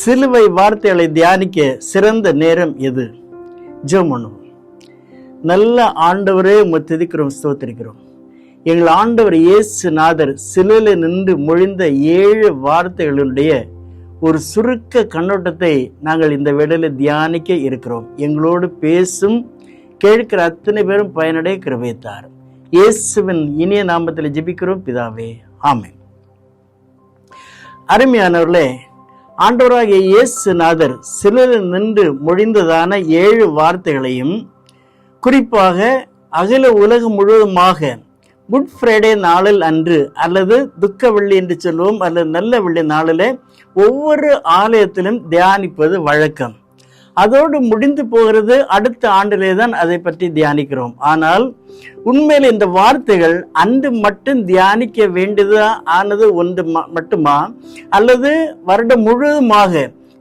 சிலுவை வார்த்தைகளை தியானிக்க சிறந்த நேரம் எது? ஜெபம் பண்ணுவோம். நல்ல ஆண்டவரே, உம்மை துதிக்கிறோம், ஸ்தோத்திரிக்கிறோம். எங்கள் ஆண்டவர் இயேசு நாதர் சிலுவையில் நின்று மொழிந்த 7 வார்த்தைகளுடைய ஒரு சுருக்க கண்ணோட்டத்தை நாங்கள் இந்த வேளையில் தியானிக்க இருக்கிறோம். எங்களோடு பேசும் கேட்கிற அத்தனை பேரும் பயனடைய கிருபை தாரும். இயேசுவின் இனிய நாமத்தில் ஜெபிக்கிறோம் பிதாவே, ஆமென். அருமையானவர்களே, ஆண்டவராகிய இயேசு நாதர் சிலுவையில் நின்று மொழிந்ததான 7 வார்த்தைகளையும் குறிப்பாக அகில உலகம் முழுவதுமாக குட் ஃப்ரைடே நாளில் அன்று அல்லது துக்க வெள்ளி என்று சொல்லுவோம், அல்லது நல்ல வெள்ளி நாளில் ஒவ்வொரு ஆலயத்திலும் தியானிப்பது வழக்கம். அதோடு முடிந்து போகிறது. அடுத்த ஆண்டிலே தான் அதை பற்றி தியானிக்கிறோம். ஆனால் உண்மையில் இந்த வார்த்தைகள் அன்று மட்டும் தியானிக்க வேண்டியதா ஆனது ஒன்று மட்டுமா, அல்லது வருடம் முழுவதுமாக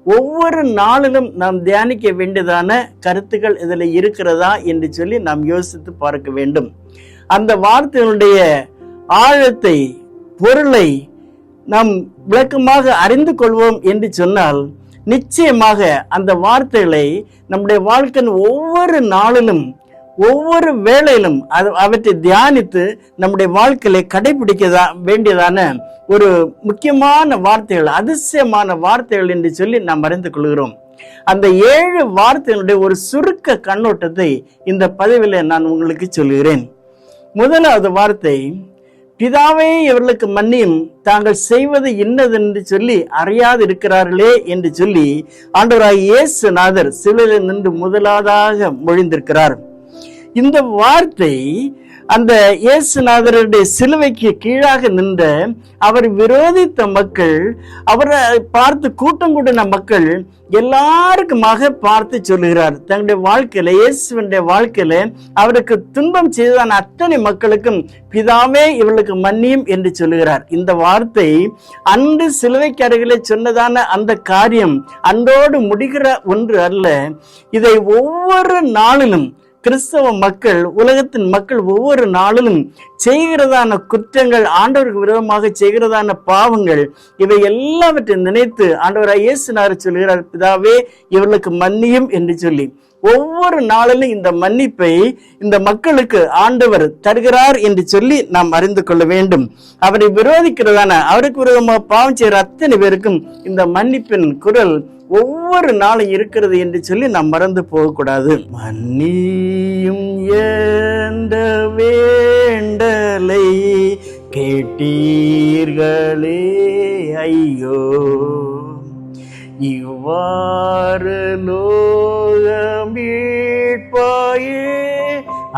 ஒவ்வொரு நாளிலும் நாம் தியானிக்க வேண்டியதான கருத்துக்கள் இதில் இருக்கிறதா என்று சொல்லி நாம் யோசித்து பார்க்க வேண்டும். அந்த வார்த்தைகளுடைய ஆழத்தை, பொருளை நாம் விளக்கமாக அறிந்து கொள்வோம் என்று சொன்னால் நிச்சயமாக அந்த வார்த்தைகளை நம்முடைய வாழ்க்கையின் ஒவ்வொரு நாளிலும் ஒவ்வொரு வேளையிலும் அவற்றை தியானித்து நம்முடைய வாழ்க்கையை கடைபிடிக்க வேண்டியதான ஒரு முக்கியமான வார்த்தைகள், அதிசயமான வார்த்தைகள் என்று சொல்லி நாம் அறிந்து கொள்கிறோம். அந்த 7 வார்த்தைகளுடைய ஒரு சுருக்க கண்ணோட்டத்தை இந்த பதிவில் நான் உங்களுக்கு சொல்கிறேன். முதலாவது வார்த்தை, பிதாவே இவர்களுக்கு மன்னியும், தாங்கள் செய்வது இன்னதென்று சொல்லி அறியாது இருக்கிறார்களே என்று சொல்லி ஆண்டவராகிய இயேசு நாதர் சிலுவையில் நின்று முதலாவதாக மொழிந்திருக்கிறார். இந்த வார்த்தை அந்த இயேசுநாதருடைய சிலுவைக்கு கீழாக நின்ற அவர் விரோதித்த மக்கள், அவரை பார்த்து கூட்டம் கூட்டின மக்கள் எல்லாருக்குமாக பார்த்து சொல்லுகிறார். தங்களுடைய வாழ்க்கையில, இயேசுவனுடைய வாழ்க்கையில அவருக்கு துன்பம் செய்ததான அத்தனை மக்களுக்கும் பிதாவே இவர்களுக்கு மன்னியும் என்று சொல்லுகிறார். இந்த வார்த்தை அன்று சிலுவைக்கு அருகிலே சொன்னதான அந்த காரியம் அன்றோடு முடிகிற ஒன்று அல்ல. இதை ஒவ்வொரு நாளிலும் கிறிஸ்தவ மக்கள், உலகத்தின் மக்கள் ஒவ்வொரு நாளிலும் செய்கிறதான குற்றங்கள், ஆண்டவருக்கு விரோதமாக செய்கிறதான பாவங்கள், இவை எல்லாவற்றையும் நினைத்து ஆண்டவராகிய இயேசு நாதர் சொல்கிறார், பிதாவே இவர்களுக்கு மன்னியும் என்று சொல்லி ஒவ்வொரு நாளிலும் இந்த மன்னிப்பை இந்த மக்களுக்கு ஆண்டவர் தருகிறார் என்று சொல்லி நாம் அறிந்து கொள்ள வேண்டும். அவரை விரோதிக்கிறதான, அவருக்கு விரோதமாக பாவம் செய்கிற அத்தனை பேருக்கும் இந்த மன்னிப்பின் குரல் ஒவ்வொரு நாளும் இருக்கிறது என்று சொல்லி நாம் மறந்து போகக்கூடாது. மன்னியும் என்ற வேண்டலை கேட்டீர்களே ஐயோ, இவ்வாறு லோகமீட்பாயே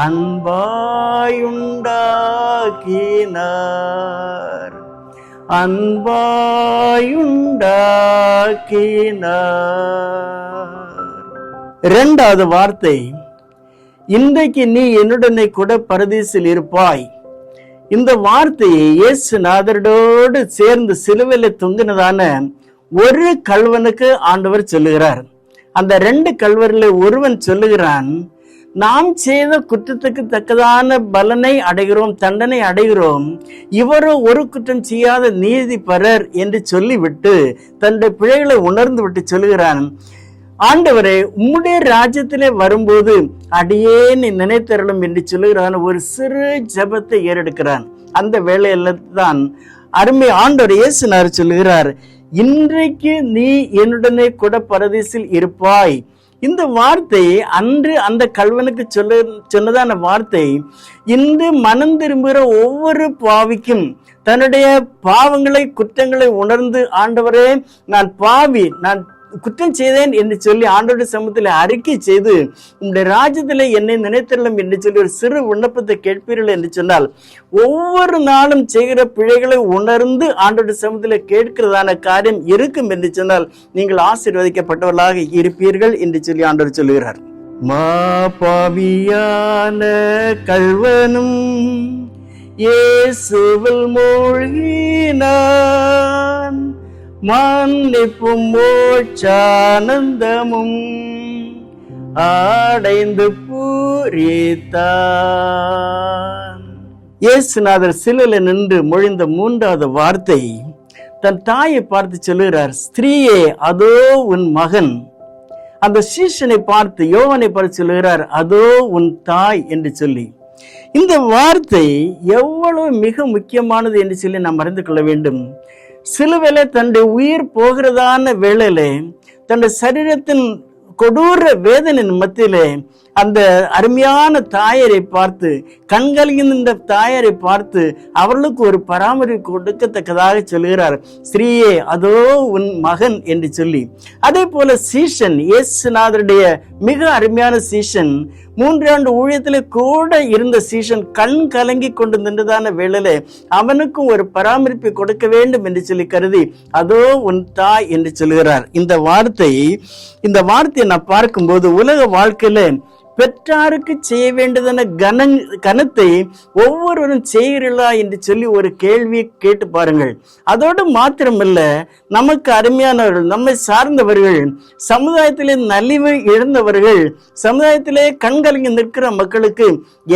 அன்பாயுண்டாக்கினார், அன்பாயுண்டாக்கினார். 2வது வார்த்தை, இன்றைக்கு நீ என்னுடனே கூட பரதீசில் இருப்பாய். இந்த வார்த்தையை இயேசுநாதரோடு சேர்ந்து சிலுவையில் தொங்கினதான ஒரு கள்வனுக்கு ஆண்டவர் சொல்லுகிறார். அந்த 2 கள்வரில் ஒருவன் சொல்லுகிறான், நாம் செய்த குற்றத்துக்கு தக்கதான பலனை அடைகிறோம், தண்டனை அடைகிறோம், இவரோ ஒரு குற்றம் செய்யாத நீதிபரர் என்று சொல்லிவிட்டு தன்னுடைய பிழைகளை உணர்ந்து விட்டு சொல்லுகிறான், ஆண்டவரே உம்முடைய ராஜ்யத்திலே வரும்போது அடியேன் நினைத்தருளும் என்று சொல்லுகிறான். ஒரு சிறு ஜெபத்தை ஏறெடுக்கிறான். அந்த வேளையில தான் அருமை ஆண்டவர் இயேசுநாதர் சொல்லுகிறார், இன்றைக்கு நீ என்னுடனே கூட பரதீசில் இருப்பாய். இந்த வார்த்தை அன்று அந்த கள்வனுக்கு சொன்னதான வார்த்தை இன்று மனம் திரும்புகிற ஒவ்வொரு பாவிக்கும் தன்னுடைய பாவங்களை, குற்றங்களை உணர்ந்து, ஆண்டவரே நான் பாவி, நான் குற்றம் செய்தேன் என்று சொல்லி ஆண்டவருடைய சமூகத்தில் அறிக்கை செய்து உங்களுடைய ராஜ்யத்தில் என்னை நினைத்தரலாம் என்று சொல்லி ஒரு சிறு விண்ணப்பத்தை கேட்பீர்கள் என்று சொன்னால், ஒவ்வொரு நாளும் செய்கிற பிழைகளை உணர்ந்து ஆண்டவருடைய சமூகத்தில் கேட்கிறதான காரியம் இருக்கும் என்று சொன்னால் நீங்கள் ஆசீர்வதிக்கப்பட்டவர்களாக இருப்பீர்கள் என்று சொல்லி ஆண்டவர் சொல்லுகிறார். மா பாவியான கள்வனும் இயேசுவில் மூழ்கினான், மன்னிப்பும் மோட்சானந்தமும் அடைந்து பூரித்தான். இயேசுநாதர் சிலுவையில் நின்று மொழிந்த 3வது வார்த்தை, தன் தாயை பார்த்து சொல்லுகிறார், ஸ்திரீயே அதோ உன் மகன். அந்த சீஷனை பார்த்து, யோவானை பார்த்து சொல்லுகிறார், அதோ உன் தாய் என்று சொல்லி. இந்த வார்த்தை எவ்வளவு மிக முக்கியமானது என்று சொல்லி நாம் அறிந்து கொள்ள வேண்டும். சிலுவையில தன்னுடைய உயிர் போகிறதான வேளையில தன்னுடைய சரீரத்தின் கொடூர வேதனையின் மத்தியிலே அந்த அருமையான தாயரை பார்த்து, கண்கலங்கின்ற தாயரை பார்த்து அவர்களுக்கு ஒரு பராமரிப்பு கொடுக்கத்தக்கதாக சொல்கிறார், ஸ்திரீயே அதோ உன் மகன் என்று சொல்லி. அதே போல சீஷன், இயேசுநாதருடைய மிக அருமையான சீஷன், 3 ஆண்டு ஊழியத்திலே கூட இருந்த சீஷன் கண் கலங்கி கொண்டு நின்றதான வேளையில அவனுக்கும் ஒரு பராமரிப்பை கொடுக்க வேண்டும் என்று சொல்லி கருதி, அதோ உன் தாய் என்று சொல்கிறார். இந்த வார்த்தையை நான் பார்க்கும்போது உலக வாழ்க்கையில பெற்றாருக்கு செய்ய வேண்டியதான கனத்தை ஒவ்வொருவரும் செய்கிறீர்களா என்று சொல்லி ஒரு கேள்வி கேட்டு பாருங்கள். அதோடு மாத்திரமல்ல, நமக்கு அருமையானவர்கள், நம்மை சார்ந்தவர்கள், சமுதாயத்திலே நலிவு இழந்தவர்கள், சமுதாயத்திலே கண்கலங்கி நிற்கிற மக்களுக்கு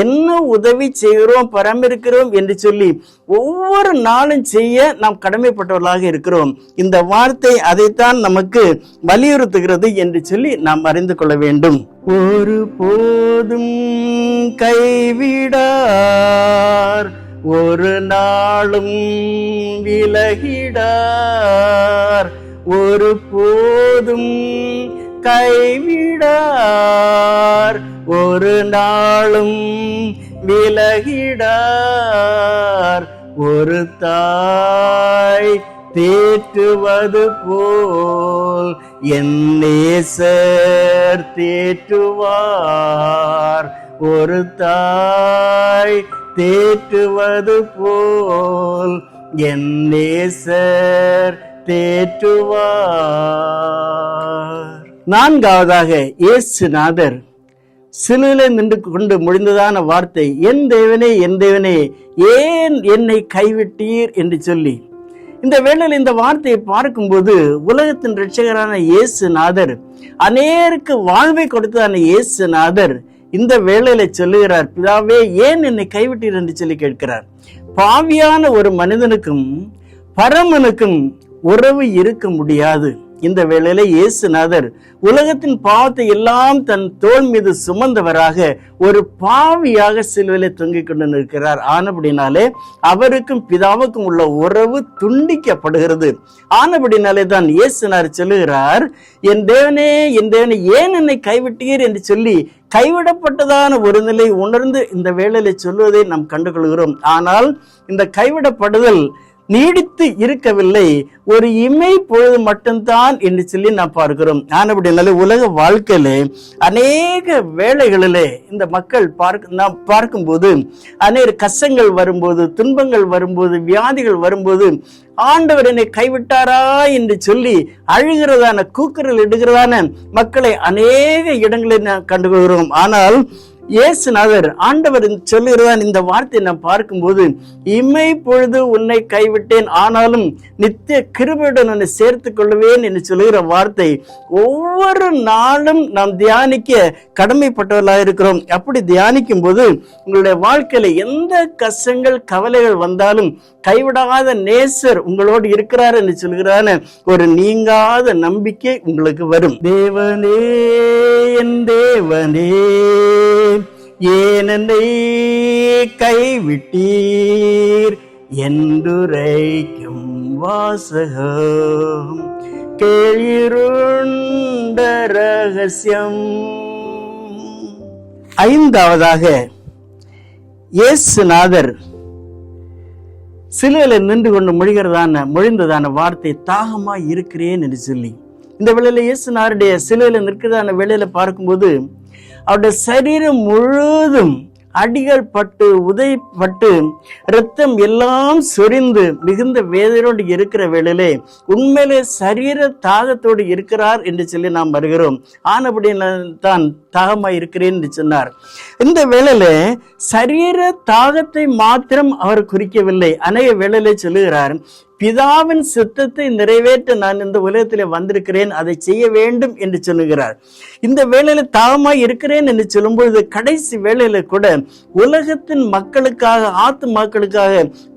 என்ன உதவி செய்கிறோம், பராமரிக்கிறோம் என்று சொல்லி ஒவ்வொரு நாளும் செய்ய நாம் கடமைப்பட்டவர்களாக இருக்கிறோம். இந்த வார்த்தை அதைத்தான் நமக்கு வலியுறுத்துகிறது என்று சொல்லி நாம் அறிந்து கொள்ள வேண்டும். ஒரு போதும் கைவிடார், ஒரு நாளும் விலகிடார், ஒரு போதும் கைவிடார், ஒரு நாளும் விலகிடார். ஒரு தாய் தேற்றுவது போல் என் நேசர் தேற்றுவார். ஒரு தாய் தேற்றுவது போல் என் நேசர் தேற்றுவார். 4ஆவதாக, இயேசுநாதர் சிலுவையிலே நின்று கொண்டு முடிந்ததான வார்த்தை, என் தேவனே என் தேவனே ஏன் என்னை கைவிட்டீர் என்று சொல்லி. இந்த வேளையில் இந்த வார்த்தையை பார்க்கும்போது உலகத்தின் இரட்சகரான இயேசுநாதர், அநேருக்கு வாழ்வை கொடுத்ததான இயேசுநாதர் இந்த வேளையில சொல்லுகிறார், பிதாவே ஏன் என்னை கைவிட்டீர் என்று சொல்லி கேட்கிறார். பாவியான ஒரு மனிதனுக்கும் பரமனுக்கும் உறவு இருக்க முடியாது. இந்த வேளையில இயேசுநாதர் உலகத்தின் பாவத்தை எல்லாம் தன் தோள் மீது சுமந்தவராக ஒரு பாவியாக சிலுவையிலே தொங்கிக் கொண்டு நிற்கிறார். ஆனபடினாலே அவருக்கும் பிதாவுக்கும் உள்ள உறவு துண்டிக்கப்படுகிறது. ஆனபடினாலே தான் இயேசுநாதர் சொல்லுகிறார், என் தேவனே என் தேவனே ஏன் என்னை கைவிட்டீர் என்று சொல்லி கைவிடப்பட்டதான ஒரு நிலை உணர்ந்து இந்த வேளையில சொல்வதை நாம் கண்டுகொள்கிறோம். ஆனால் இந்த கைவிடப்படுதல் நீடித்து இருக்கவில்லை, ஒரு இமை பொழுது மட்டும்தான் என்று சொல்லி நாம் பார்க்கிறோம். ஆனபடினாலே உலக வாழ்க்கையிலே அநேக வேளைகளிலே இந்த மக்கள் நாம் பார்க்கும்போது அநேக கஷ்டங்கள் வரும்போது, துன்பங்கள் வரும்போது, வியாதிகள் வரும்போது, ஆண்டவர் என்னை கைவிட்டாரா என்று சொல்லி அழுகிறதான, கூக்குரல் இடுகிறதான மக்களை அநேக இடங்களில் நாம் கண்டுகொள்கிறோம். ஆனால் இயேசுநாதர் ஆண்டவர் சொல்லுகிறதான் இந்த வார்த்தையை நாம் பார்க்கும்போது, இமை பொழுது உன்னை கைவிட்டேன், ஆனாலும் நித்திய கிருபையுடன் உன்னை சேர்த்துக் கொள்வேன் என்று சொல்லுகிற வார்த்தை ஒவ்வொரு நாளும் நாம் தியானிக்க கடமைப்பட்டவர்களாக இருக்கிறோம். அப்படி தியானிக்கும் போது உங்களுடைய வாழ்க்கையில எந்த கஷ்டங்கள் கவலைகள் வந்தாலும் கைவிடாத நேசர் உங்களோடு இருக்கிறார் என்று சொல்கிறான ஒரு நீங்காத நம்பிக்கை உங்களுக்கு வரும். தேவனே என் தேவனே ஏன் என்னை கைவிட்டீர் என்றுரைக்கும் வாசகம் கேளிருண்ட ரகசியம். 5ஆவதாக, இயேசுநாதர் சிலுவையில நின்று கொண்டு மொழிந்ததான வார்த்தை தாகமா இருக்கிறேன் என்று சொல்லி. இந்த வேளையில இயேசுநாதருடைய சிலுவையில நிற்கிறதான வேளையில பார்க்கும்போது அவருடைய சரீரம் முழுதும் அடிகள் பட்டு உதைப்பட்டு இரத்தம் எல்லாம் சொரிந்து மிகுந்த வேதனையோடு இருக்கிற வேளையிலே உண்மையிலே சரீர தாகத்தோடு இருக்கிறார் என்று சொல்லி நாம் வருகிறோம். ஆனபடியால் தான் தாகமாய் இருக்கிறேன் என்று சொன்னார். இந்த வேளையில சரீர தாகத்தை மாத்திரம் அவர் குறிக்கவில்லை. அநேக வேளையிலே சொல்லுகிறார், பிதாவின் சித்தத்தை நிறைவேற்ற நான் இந்த உலகத்திலே வந்திருக்கிறேன், அதை செய்ய வேண்டும் என்று சொல்லுகிறார். இந்த வேளையில தாகமாய் இருக்கிறேன் என்று சொல்லும் பொழுது கடைசி வேளையில கூட உலகத்தின் மக்களுக்காக, ஆத்துமாக்களுக்காக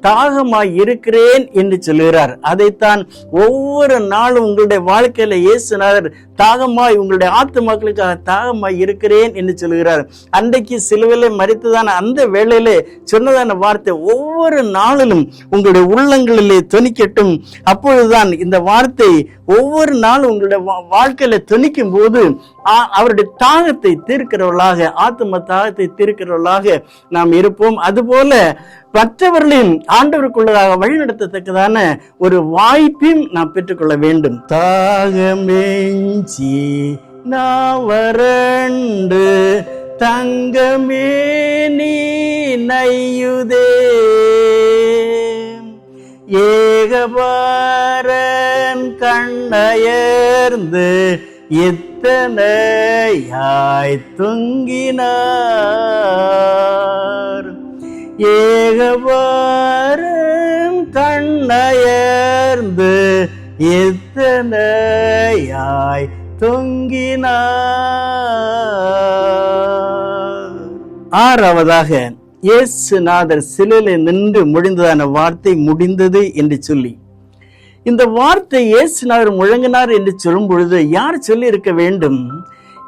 தாகமாய் இருக்கிறேன் என்று சொல்லுகிறார். அதைத்தான் ஒவ்வொரு நாளும் உங்களுடைய வாழ்க்கையில இயேசுநாதர் தாகமாய், உங்களுடைய ஆத்துமாக்களுக்காக தாகமாய் இருக்கிறேன் என்று சொல்லுகிறார். அன்றைக்கு சிலுவையிலே மரித்ததான அந்த வேளையிலே சொன்னதான வார்த்தை ஒவ்வொரு நாளிலும் உங்களுடைய உள்ளங்களிலே தொனிக்கட்டும். அப்பொழுதுதான் இந்த வார்த்தை ஒவ்வொரு நாளும் உங்களுடைய வாழ்க்கையில தொனிக்கும் போது அவருடைய தாகத்தை தீர்க்கிறவர்களாக, ஆத்தும தாகத்தை தீர்க்கிறவர்களாக நாம் இருப்போம். அதுபோல மற்றவர்களையும் ஆண்டவருக்குள்ளதாக வழிநடத்தத்தக்கதான ஒரு வாய்ப்பையும் நாம் பெற்றுக்கொள்ள வேண்டும். தாகமெஞ்சி நான் வறண்டு தங்கமே நீ நையுதே, ஏகபாரன் கண்ணயர்ந்து எத்தனையாய் தொங்கினார், ஏகபாரன் கண்ணயர்ந்து எத்தனையாய் தொங்கினார். ஆறாவதாக இயேசுநாதர் சிலுவையிலே நின்று முடிந்ததான வார்த்தை முடிந்தது என்று சொல்லி, இந்த வார்த்தை இயேசுநாதர் முழங்கினார் என்று சொல்லும் பொழுது யார் சொல்லி இருக்க வேண்டும்?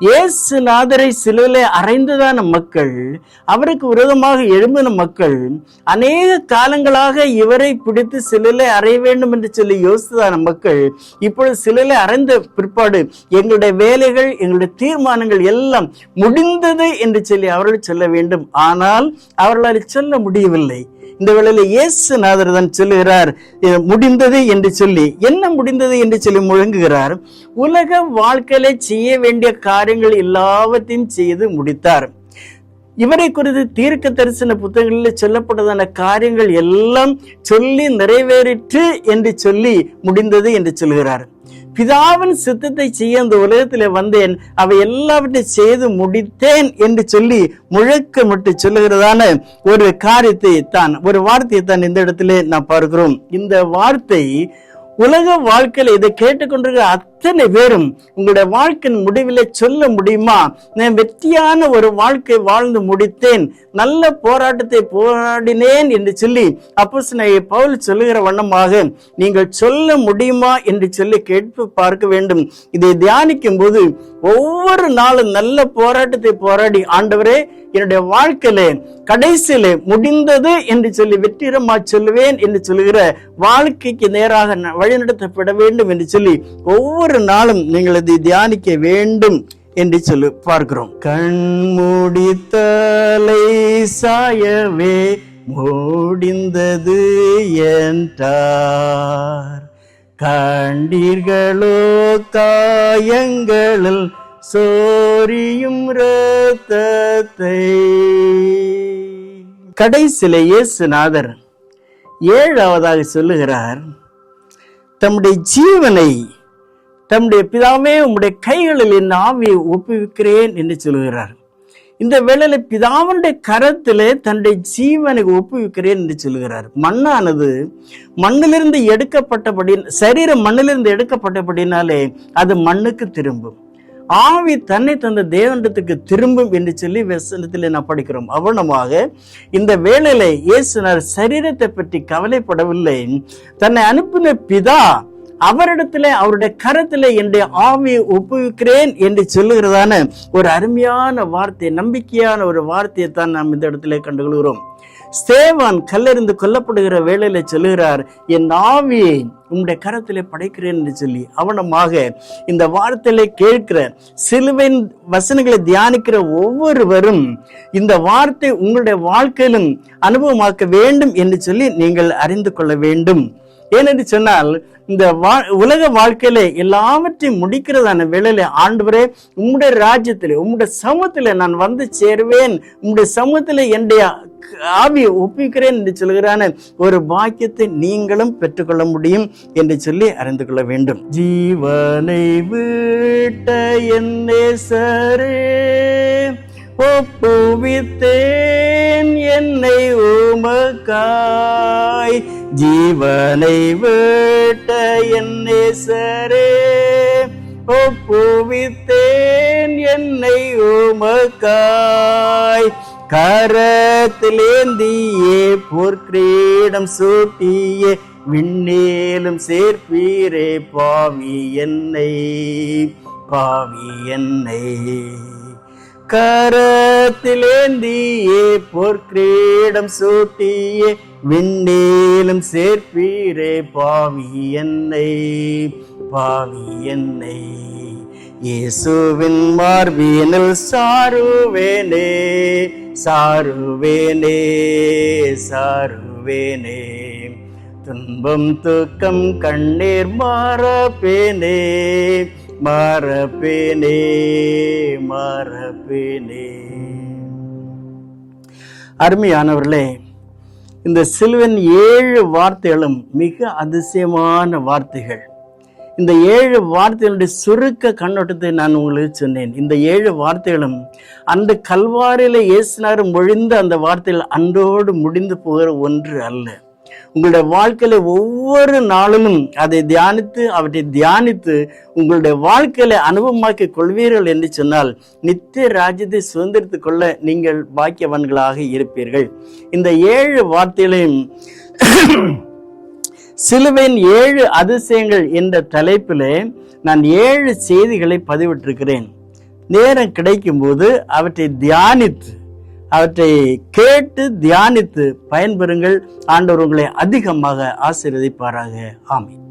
இயேசுநாதரை சிலுவையிலே அறைந்ததான மக்கள், அவருக்கு விரோதமாக எழும்பின மக்கள், அநேக காலங்களாக இவரை பிடித்து சிலுவையிலே அறைய வேண்டும் என்று சொல்லி யோசித்ததான மக்கள், இப்பொழுது சிலுவையிலே அறைந்த பிற்பாடு எங்களுடைய வேலைகள், எங்களுடைய தீர்மானங்கள் எல்லாம் முடிந்தது என்று சொல்லி அவர்கள் சொல்ல வேண்டும். ஆனால் அவர்களால் சொல்ல முடியவில்லை. இந்த வேளையில இயேசுநாதர் தான் சொல்லுகிறார் முடிந்தது என்று சொல்லி. என்ன முடிந்தது என்று சொல்லி முழங்குகிறார்? உலக வாழ்க்கையில செய்ய வேண்டிய காரியங்கள் எல்லாவற்றையும் செய்து முடித்தார். இவரை குறித்து தீர்க்க தரிசன புத்தகங்களில் சொல்லப்பட்டதான காரியங்கள் எல்லாம் சொல்லி நிறைவேறிற்று என்று சொல்லி முடிந்தது என்று சொல்கிறார். பிதாவின் சித்தத்தை செய்ய அந்த உலகத்திலே வந்தேன், அவை எல்லாவற்றையும் செய்து முடித்தேன் என்று சொல்லி முழக்கமிட்டு சொல்லுகிறதான ஒரு காரியத்தை தான், ஒரு வார்த்தையை தான் இந்த இடத்திலே நாம் பார்க்கிறோம். இந்த வார்த்தை உலக வாழ்க்கையில இதை கேட்டுக்கொண்டிருக்கிற அத்தனை பேரும் உங்களுடைய வாழ்க்கையின் முடிவில் சொல்ல முடியுமா? நான் வெற்றியான ஒரு வாழ்க்கை வாழ்ந்து முடித்தேன், நல்ல போராட்டத்தை போராடினேன் என்று சொல்லி அப்போஸ்தலனாகிய பவுல் சொல்லுகிற வண்ணமாக நீங்கள் சொல்ல முடியுமா என்று சொல்லி கேட்டு பார்க்க வேண்டும். இதை தியானிக்கும் போது ஒவ்வொரு நாளும் நல்ல போராட்டத்தை போராடி, ஆண்டவரே என்னுடைய வாழ்க்கையில கடைசியில முடிந்தது என்று சொல்லி வெற்றிகரமா சொல்லுவேன் என்று சொல்லுகிற வாழ்க்கைக்கு நேராக வழிநடத்தப்பட வேண்டும் என்று சொல்லி ஒவ்வொரு நாளும் நீங்கள் அதை தியானிக்க வேண்டும் என்று சொல்லி பார்க்கிறோம். கண்மூடி தலை சாயவே முடிந்தது என்றார், கண்டீர்களோ காயங்களில் சோரியும் இரத்தத்தை. கடைசியிலே இயேசுநாதர் ஏழாவதாக சொல்லுகிறார், தம்முடைய ஜீவனை, தம்முடைய பிதாவே உம்முடைய கைகளில் என் ஆவியை ஒப்புவிக்கிறேன் என்று சொல்லுகிறார். இந்த வேளையில பிதாவுடைய கரத்திலே தன்னுடைய ஜீவனை ஒப்புவிக்கிறேன் என்று சொல்லுகிறார். மண்ணானது மண்ணிலிருந்து எடுக்கப்பட்டபடி, சரீரம் மண்ணிலிருந்து எடுக்கப்பட்டபடினாலே அது மண்ணுக்கு திரும்பும், ஆவி தன்னை தந்த தேவனிடத்துக்கு திரும்பும் என்று சொல்லி வசனத்திலே நான் படிக்கிறோம். அவனமாக இந்த வேளையில இயேசுநாதர் சரீரத்தை பற்றி கவலைப்படவில்லை. தன்னை அனுப்பின பிதா அவரிடத்திலே, அவருடைய கரத்திலே என்னுடைய ஆவியை ஒப்புவிக்கிறேன் என்று சொல்லுகிறதான ஒரு அருமையான வார்த்தை, நம்பிக்கையான ஒரு வார்த்தையை தான் நாம் இந்த இடத்திலே கண்டுகொள்கிறோம். ஸ்தேவான் கல்லெறிந்து கொல்லப்படுகிற வேளையில சொல்லுகிறார், என் ஆவியை உம்முடைய கரத்திலே படைக்கிறேன் என்று சொல்லி. அவனமாக இந்த வார்த்தையிலே கேட்கிற, சிலுவையின் வசனங்களை தியானிக்கிற ஒவ்வொருவரும் இந்த வார்த்தை உங்களுடைய வாழ்க்கையிலும் அனுபவமாக்க வேண்டும் என்று சொல்லி நீங்கள் அறிந்து கொள்ள வேண்டும். ஏனென்று சொன்னால், இந்த உலக வாழ்க்கையில எல்லாவற்றையும் முடிக்கிறதான வேளையில, ஆண்டவரே உம்முடைய ராஜ்யத்திலே, உம்முடைய சமூகத்திலே நான் வந்து சேருவேன், உம்முடைய சமூகத்திலே என்னுடைய ஆவியை ஒப்புவிக்கிறேன் என்று சொல்கிறான ஒரு பாக்கியத்தை நீங்களும் பெற்றுக்கொள்ள முடியும் என்று சொல்லி அறிந்து கொள்ள வேண்டும். ஜீவனை விட்ட என் நேசரே ஒப்புவித்தேன் என்னை உமக்காய், ஜீவனை விட்ட என் நேசரே, ஒப்புவித்தேன் என்னை உமக்காய். கரத்திலேந்தியே போர்க்கிரீடம் சூட்டியே விண்ணேலும் சேர்ப்பீரே பாவி என்னை, பாவி என்னை. கரத்திலேந்தியே போர்க்கிரீடம் சூட்டியே விண்ணேலும் சேர்ப்பீரே பாவி என்னை, பாவி என்னை. இயேசுவின் மார்பினில் சாருவேனே, சாருவேனே, சாருவேனே. துன்பம் துக்கம் கண்ணீர் மறப்பேனே, மறப்பேனே, மறப்பேனே. அருமையானவர்களே, இந்த சிலுவின் 7 வார்த்தைகளும் மிக அதிசயமான வார்த்தைகள். இந்த 7 வார்த்தைகளுடைய சுருக்க கண்ணோட்டத்தை நான் உங்களுக்கு சொன்னேன். இந்த 7 வார்த்தைகளும் அந்த கல்வாரியில இயேசுனார் மொழிந்த அந்த வார்த்தைகள் அன்றோடு முடிந்து போகிற ஒன்று அல்ல. உங்களுடைய வாழ்க்கையில ஒவ்வொரு நாளிலும் அதை தியானித்து அவற்றை தியானித்து உங்களுடைய வாழ்க்கையில அனுபவமாக்கிக் கொள்வீர்கள் என்று சொன்னால் நித்திய ராஜ்யத்தை சுதந்திரித்துக் கொள்ள நீங்கள் பாக்கியவான்களாக இருப்பீர்கள். இந்த 7 வார்த்தைகளையும் சிலுவையின் 7 அதிசயங்கள் என்ற தலைப்பிலே நான் 7 செய்திகளை பதிவிட்டிருக்கிறேன். நேரம் கிடைக்கும் போது அவற்றை தியானித்து அவற்றை கேட்டு தியானித்து பயன்பெறுங்கள். ஆண்டவர் உங்களை அதிகமாக ஆசீர்வதிப்பாராக. ஆமென்.